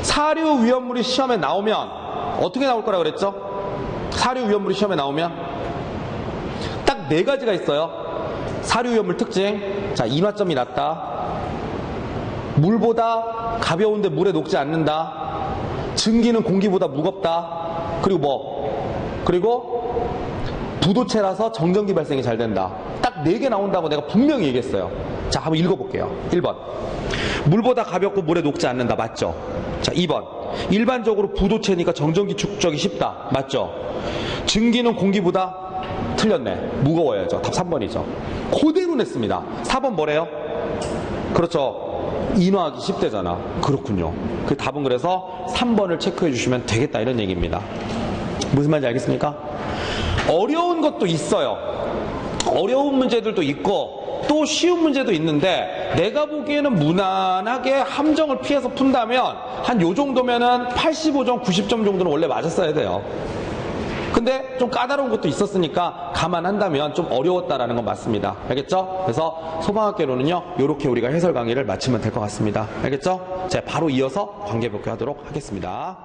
사료위험물이 시험에 나오면 어떻게 나올 거라 그랬죠? 사료위험물이 시험에 나오면 딱 4가지가 있어요. 사료위험물 특징. 자, 인화점이 낮다, 물보다 가벼운데 물에 녹지 않는다, 증기는 공기보다 무겁다, 그리고 부도체라서 정전기 발생이 잘 된다. 딱 4개 나온다고 내가 분명히 얘기했어요. 자, 한번 읽어볼게요. 1번. 물보다 가볍고 물에 녹지 않는다. 맞죠? 자, 2번. 일반적으로 부도체니까 정전기 축적이 쉽다. 맞죠? 증기는 공기보다 틀렸네. 무거워야죠. 답 3번이죠. 그대로 냈습니다. 4번 뭐래요? 그렇죠. 인화하기 쉽대잖아. 그렇군요. 그 답은 그래서 3번을 체크해 주시면 되겠다, 이런 얘기입니다. 무슨 말인지 알겠습니까? 어려운 것도 있어요. 어려운 문제들도 있고 또 쉬운 문제도 있는데 내가 보기에는 무난하게 함정을 피해서 푼다면 한 요 정도면은 85점, 90점 정도는 원래 맞았어야 돼요. 근데 좀 까다로운 것도 있었으니까 감안한다면 좀 어려웠다라는 건 맞습니다. 알겠죠? 그래서 소방학개론은요, 요렇게 우리가 해설 강의를 마치면 될 것 같습니다. 알겠죠? 자, 바로 이어서 관계복귀 하도록 하겠습니다.